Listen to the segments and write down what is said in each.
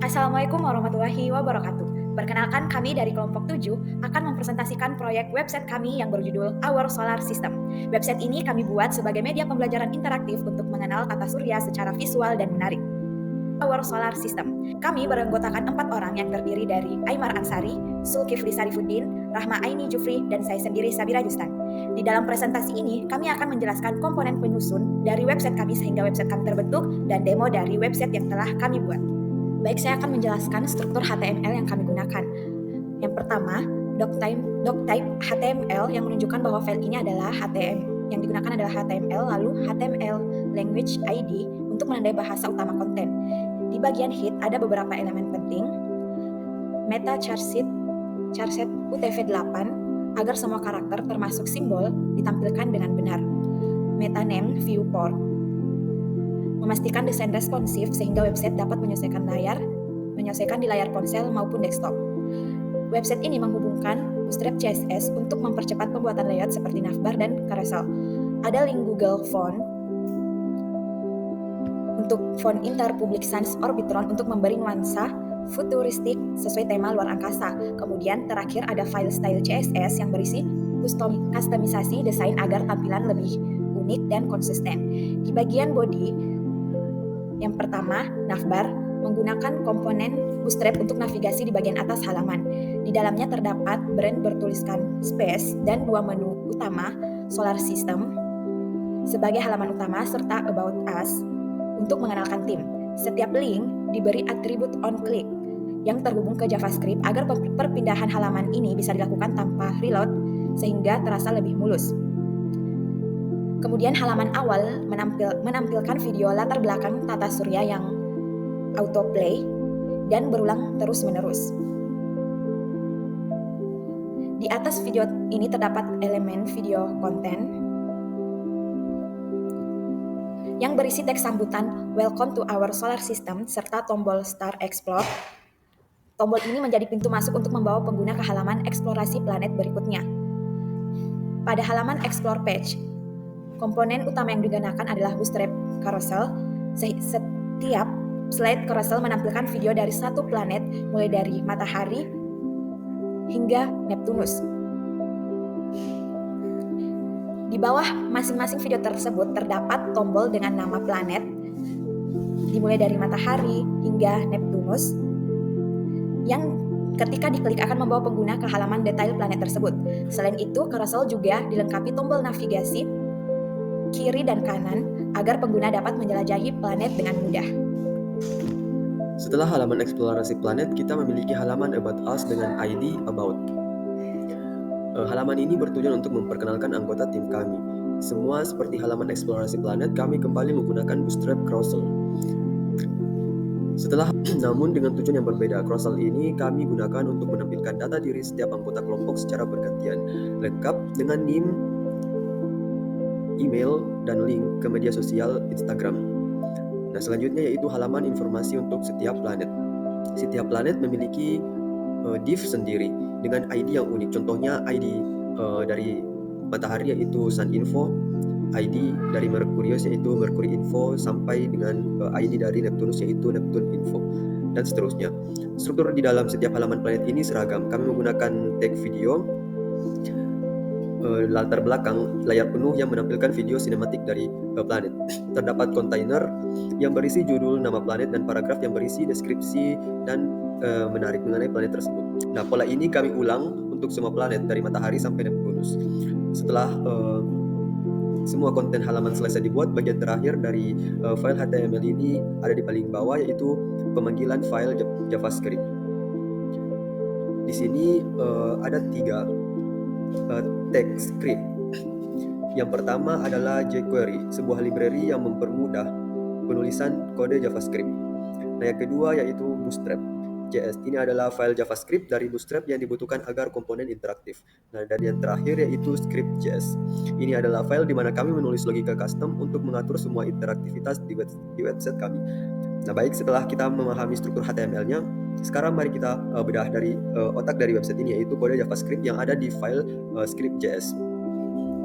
Assalamualaikum warahmatullahi wabarakatuh. Perkenalkan, kami dari kelompok 7 akan mempresentasikan proyek website kami yang berjudul Our Solar System. Website ini kami buat sebagai media pembelajaran interaktif untuk mengenal tata surya secara visual dan menarik. Our Solar System. Kami beranggotakan 4 orang yang terdiri dari Aymar Ansari, Zulkifli Sarifuddin, Rahma Aini Jufri, dan saya sendiri Sabira Justan. Di dalam presentasi ini, kami akan menjelaskan komponen penyusun dari website kami sehingga website kami terbentuk dan demo dari website yang telah kami buat. Baik, saya akan menjelaskan struktur HTML yang kami gunakan. Yang pertama, doctype HTML yang menunjukkan bahwa file ini adalah HTML. Yang digunakan adalah HTML, lalu HTML language ID untuk menandai bahasa utama konten. Di bagian head ada beberapa elemen penting. Meta charset UTF-8 agar semua karakter termasuk simbol ditampilkan dengan benar. Meta name viewport memastikan desain responsif sehingga website dapat menyesuaikan di layar ponsel maupun desktop. Website ini menghubungkan Bootstrap CSS untuk mempercepat pembuatan layout seperti navbar dan carousel. Ada link Google Font untuk font Inter Public Sans Orbitron untuk memberi nuansa futuristik sesuai tema luar angkasa. Kemudian terakhir ada file style CSS yang berisi kustomisasi desain agar tampilan lebih unik dan konsisten. Di bagian body, yang pertama, navbar menggunakan komponen Bootstrap untuk navigasi di bagian atas halaman. Di dalamnya terdapat brand bertuliskan space dan 2 menu utama Solar System sebagai halaman utama serta About Us untuk mengenalkan tim. Setiap link diberi atribut onClick yang terhubung ke JavaScript agar perpindahan halaman ini bisa dilakukan tanpa reload sehingga terasa lebih mulus. Kemudian halaman awal menampilkan video latar belakang tata surya yang autoplay dan berulang terus-menerus. Di atas video ini terdapat elemen video konten yang berisi teks sambutan Welcome to our solar system serta tombol Start Explore. Tombol ini menjadi pintu masuk untuk membawa pengguna ke halaman eksplorasi planet berikutnya. Pada halaman Explore page, komponen utama yang digunakan adalah Bootstrap Carousel. Setiap slide carousel menampilkan video dari satu planet, mulai dari matahari hingga Neptunus. Di bawah masing-masing video tersebut terdapat tombol dengan nama planet, dimulai dari matahari hingga Neptunus, yang ketika diklik akan membawa pengguna ke halaman detail planet tersebut. Selain itu, carousel juga dilengkapi tombol navigasi kiri dan kanan agar pengguna dapat menjelajahi planet dengan mudah. Setelah halaman eksplorasi planet, kita memiliki halaman About Us dengan ID About. Halaman ini bertujuan untuk memperkenalkan anggota tim kami. Semua seperti halaman eksplorasi planet, kami kembali menggunakan Bootstrap Carousel. Namun dengan tujuan yang berbeda. Carousel ini kami gunakan untuk menampilkan data diri setiap anggota kelompok secara bergantian, lengkap dengan NIM, email, dan link ke media sosial Instagram. Nah, selanjutnya yaitu halaman informasi untuk setiap planet. Setiap planet memiliki div sendiri dengan ID yang unik. Contohnya ID dari matahari yaitu Sun Info, ID dari Merkurius yaitu Mercury Info, sampai dengan ID dari Neptunus yaitu Neptune Info, dan seterusnya. Struktur di dalam setiap halaman planet ini seragam. Kami menggunakan tag video, latar belakang layar penuh yang menampilkan video sinematik dari planet. Terdapat kontainer yang berisi judul, nama planet, dan paragraf yang berisi deskripsi dan menarik mengenai planet tersebut. Nah, pola ini kami ulang untuk semua planet dari matahari sampai Neptunus. Setelah semua konten halaman selesai dibuat, bagian terakhir dari file HTML ini ada di paling bawah, yaitu pemanggilan file JavaScript. Di sini ada 3 text script. Yang pertama adalah jQuery, sebuah library yang mempermudah penulisan kode JavaScript. Nah, yang kedua yaitu Bootstrap JS. Ini adalah file JavaScript dari Bootstrap yang dibutuhkan agar komponen interaktif. Nah, dan yang terakhir yaitu Script.js. Ini adalah file di mana kami menulis logika custom untuk mengatur semua interaktivitas di website kami. Nah, baik, setelah kita memahami struktur HTML-nya, sekarang mari kita bedah dari otak dari website ini, yaitu kode JavaScript yang ada di file Script.js.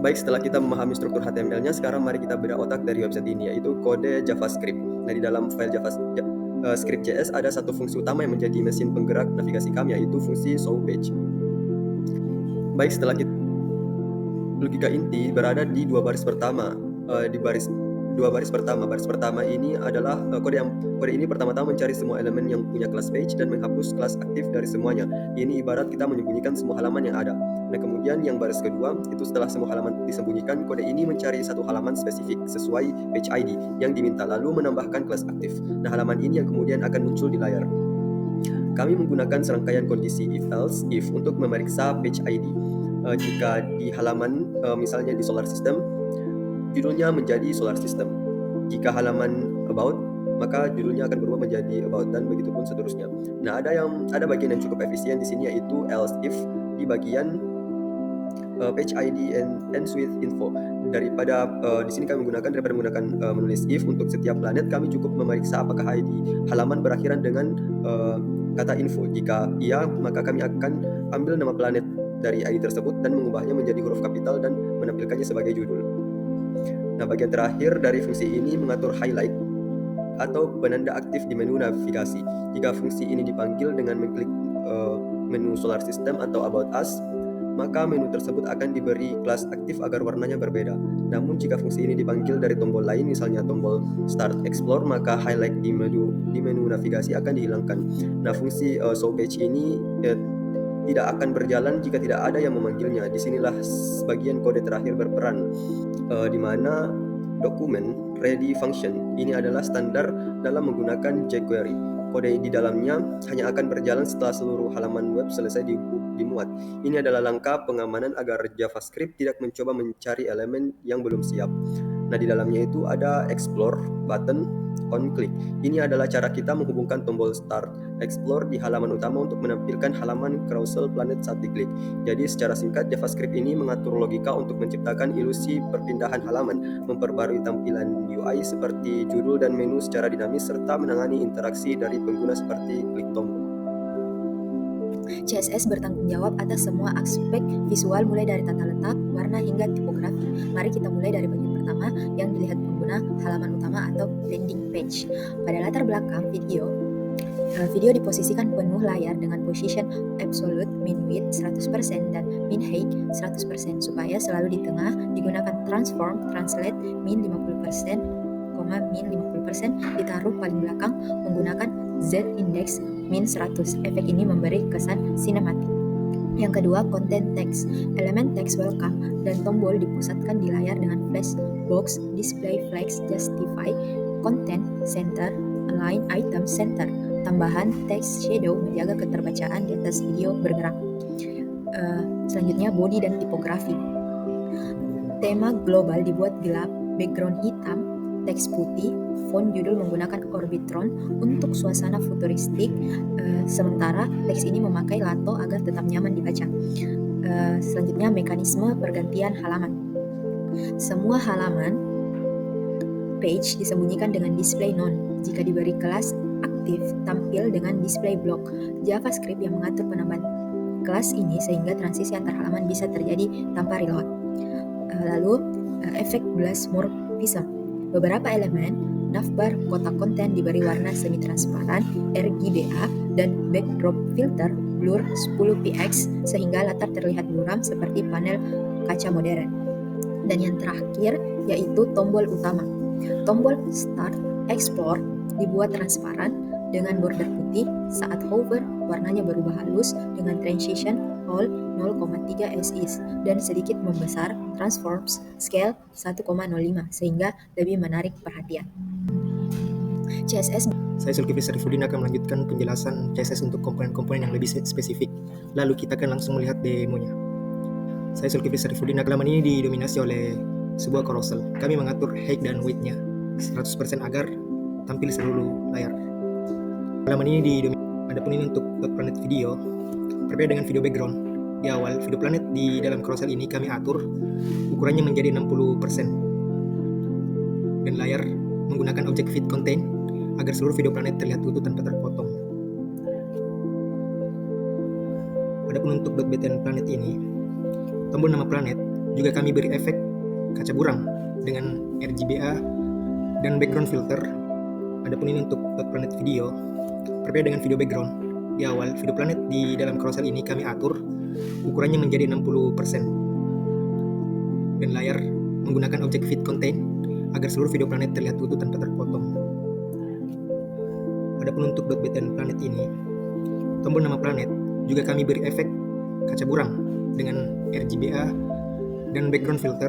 Baik, setelah kita memahami struktur HTML-nya, sekarang mari kita bedah otak dari website ini, yaitu kode JavaScript. Nah, di dalam file Script.js ada satu fungsi utama yang menjadi mesin penggerak navigasi kami, yaitu fungsi showPage. Baik, setelah kita logika inti berada di dua baris pertama. Baris pertama ini adalah kode ini pertama-tama mencari semua elemen yang punya kelas page dan menghapus kelas aktif dari semuanya. Ini ibarat kita menyembunyikan semua halaman yang ada. Nah, kemudian yang baris kedua itu setelah semua halaman disembunyikan, kode ini mencari satu halaman spesifik sesuai page ID yang diminta, lalu menambahkan kelas aktif. Nah, halaman ini yang kemudian akan muncul di layar. Kami menggunakan serangkaian kondisi if untuk memeriksa page ID. Jika di halaman misalnya di solar system, judulnya menjadi solar system. Jika halaman about, maka judulnya akan berubah menjadi about, dan begitu pun seterusnya. Nah, ada bagian yang cukup efisien di sini, yaitu else if di bagian page ID and ends with info. Daripada di sini kami daripada menggunakan menulis if untuk setiap planet, kami cukup memeriksa apakah ID halaman berakhiran dengan kata info. Jika iya, maka kami akan ambil nama planet dari ID tersebut dan mengubahnya menjadi huruf kapital dan menampilkannya sebagai judul. Nah, bagian terakhir dari fungsi ini mengatur highlight atau penanda aktif di menu navigasi. Jika fungsi ini dipanggil dengan mengklik menu solar system atau about us, maka menu tersebut akan diberi kelas aktif agar warnanya berbeda. Namun jika fungsi ini dipanggil dari tombol lain, misalnya tombol Start Explore, maka highlight di menu navigasi akan dihilangkan. Nah, fungsi showPage ini tidak akan berjalan jika tidak ada yang memanggilnya. Disinilah sebagian kode terakhir berperan, di mana dokumen ready function ini adalah standar dalam menggunakan jQuery. Kode di dalamnya hanya akan berjalan setelah seluruh halaman web selesai dimuat. Ini adalah langkah pengamanan agar JavaScript tidak mencoba mencari elemen yang belum siap. Nah, di dalamnya itu ada explore button on click. Ini adalah cara kita menghubungkan tombol start explore di halaman utama untuk menampilkan halaman carousel planet saat diklik. Jadi secara singkat, JavaScript ini mengatur logika untuk menciptakan ilusi perpindahan halaman, memperbarui tampilan UI seperti judul dan menu secara dinamis, serta menangani interaksi dari pengguna seperti klik tombol. CSS bertanggung jawab atas semua aspek visual mulai dari tata letak, warna hingga tipografi. Mari kita mulai dari bagian pertama yang dilihat pengguna, halaman utama atau landing page. Pada latar belakang video diposisikan penuh layar dengan position absolute min width 100% dan min height 100% supaya selalu di tengah. Digunakan transform translate min 50%, min 50% ditaruh paling belakang menggunakan z-index min 100. Efek ini memberi kesan sinematik. Yang kedua, content text. Elemen text welcome dan tombol dipusatkan di layar dengan flash box, display flags, justify, content center, align item center. Tambahan text shadow menjaga keterbacaan di atas video bergerak. Selanjutnya, body dan tipografi. Tema global dibuat gelap, background hitam, teks putih, font judul menggunakan Orbitron untuk suasana futuristik, sementara teks ini memakai lato agar tetap nyaman dibaca. Selanjutnya, mekanisme pergantian halaman. Semua halaman page disembunyikan dengan display none. Jika diberi kelas aktif, tampil dengan display block. JavaScript yang mengatur penambahan kelas ini sehingga transisi antar halaman bisa terjadi tanpa reload. Lalu, efek blurb beberapa elemen navbar kotak konten diberi warna semi-transparan RGBA dan backdrop filter blur 10px sehingga latar terlihat buram seperti panel kaca modern. Dan yang terakhir yaitu tombol utama. Tombol Start Explore dibuat transparan dengan border putih. Saat hover, warnanya berubah halus dengan transition all 0,3 as is dan sedikit membesar transforms scale 1,05 sehingga lebih menarik perhatian. CSS. Saya Zulkifli Sarifudin akan melanjutkan penjelasan CSS untuk komponen-komponen yang lebih spesifik. Lalu kita akan langsung melihat demonya. Saya Zulkifli Sarifudin. Halaman ini didominasi oleh sebuah carousel. Kami mengatur height dan width-nya 100% agar tampil seluruh layar. Halaman ini didominasi. Adapun ini untuk planet video, berbeda dengan video background. Di awal, video planet di dalam carousel ini kami atur ukurannya menjadi 60% dan layar menggunakan objek fit contain agar seluruh video planet terlihat utuh tanpa terpotong. Adapun untuk .btn planet ini, tombol nama planet juga kami beri efek kaca buram dengan RGBA dan background filter Adapun ini untuk planet video, berbeda dengan video background. Di awal, video planet di dalam carousel ini kami atur ukurannya menjadi 60%. Dan layar menggunakan objek fit contain agar seluruh video planet terlihat utuh tanpa terpotong. Adapun untuk .btn planet ini, tombol nama planet juga kami beri efek kaca buram dengan RGBA dan background filter.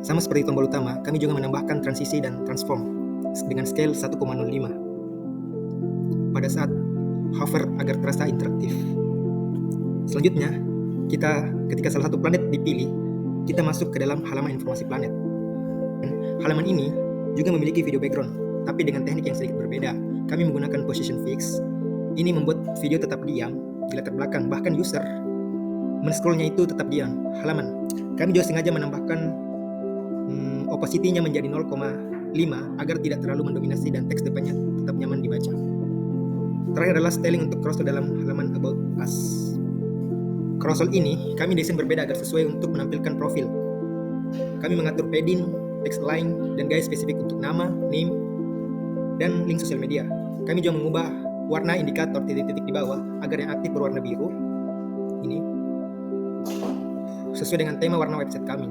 Sama seperti tombol utama, kami juga menambahkan transisi dan transform dengan scale 1,05 pada saat hover agar terasa interaktif. Selanjutnya, ketika salah satu planet dipilih, kita masuk ke dalam halaman informasi planet. Halaman ini juga memiliki video background, tapi dengan teknik yang sedikit berbeda. Kami menggunakan position fix. Ini membuat video tetap diam di latar belakang, bahkan user men-scrollnya itu tetap diam. Halaman. Kami juga sengaja menambahkan opacity-nya menjadi 0,5 agar tidak terlalu mendominasi dan teks depannya tetap nyaman dibaca. Terakhir adalah styling untuk carousel dalam halaman About Us. Carousel ini kami desain berbeda agar sesuai untuk menampilkan profil. Kami mengatur padding, text align, dan gaya spesifik untuk nama, name, dan link sosial media. Kami juga mengubah warna indikator titik-titik di bawah agar yang aktif berwarna biru. Ini sesuai dengan tema warna website kami.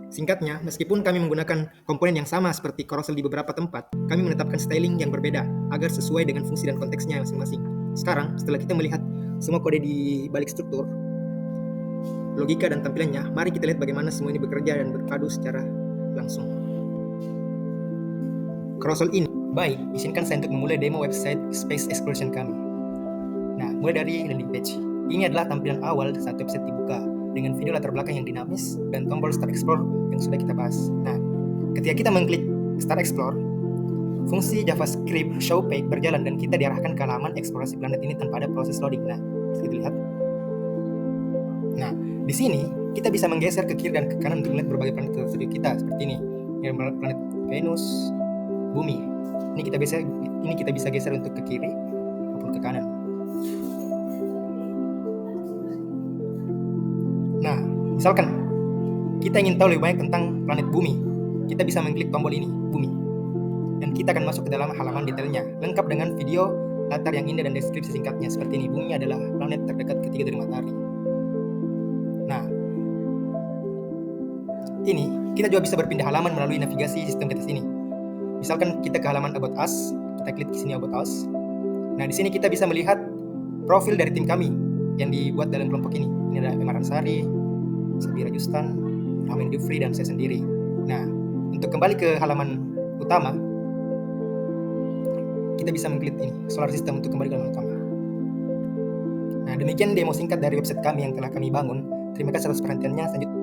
Singkatnya, meskipun kami menggunakan komponen yang sama seperti carousel di beberapa tempat, kami menetapkan styling yang berbeda agar sesuai dengan fungsi dan konteksnya masing-masing. Sekarang, setelah kita melihat semua kode di balik struktur, logika dan tampilannya, mari kita lihat bagaimana semua ini bekerja dan berpadu secara langsung. Carousel ini, baik, izinkan saya untuk memulai demo website Space Exploration kami. Nah, mulai dari landing page. Ini adalah tampilan awal saat website dibuka, dengan video latar belakang yang dinamis dan tombol Start Explore yang sudah kita bahas. Nah, ketika kita mengklik Start Explore, fungsi JavaScript show page berjalan dan kita diarahkan ke halaman eksplorasi planet ini tanpa ada proses loading. Nah, bisa dilihat. Nah, di sini kita bisa menggeser ke kiri dan ke kanan untuk melihat berbagai planet tersedia kita seperti ini. Yang planet Venus, Bumi. Ini kita bisa geser untuk ke kiri maupun ke kanan. Nah, misalkan kita ingin tahu lebih banyak tentang planet Bumi, kita bisa mengklik tombol ini, Bumi, dan kita akan masuk ke dalam halaman detailnya, lengkap dengan video latar yang indah dan deskripsi singkatnya seperti ini. Bumi adalah planet terdekat ketiga dari matahari. Nah, ini kita juga bisa berpindah halaman melalui navigasi sistem di atas ini. Misalkan kita ke halaman About Us, kita klik di sini About Us. Nah, di sini kita bisa melihat profil dari tim kami yang dibuat dalam kelompok ini. Ini ada Emma Ransari, Sabira Justan, Rahman Dufri, dan saya sendiri. Nah, untuk kembali ke halaman utama, kita bisa mengklik ini, Solar System, untuk kembali ke halaman utama. Nah, demikian demo singkat dari website kami yang telah kami bangun. Terima kasih atas perhatiannya. Selanjutnya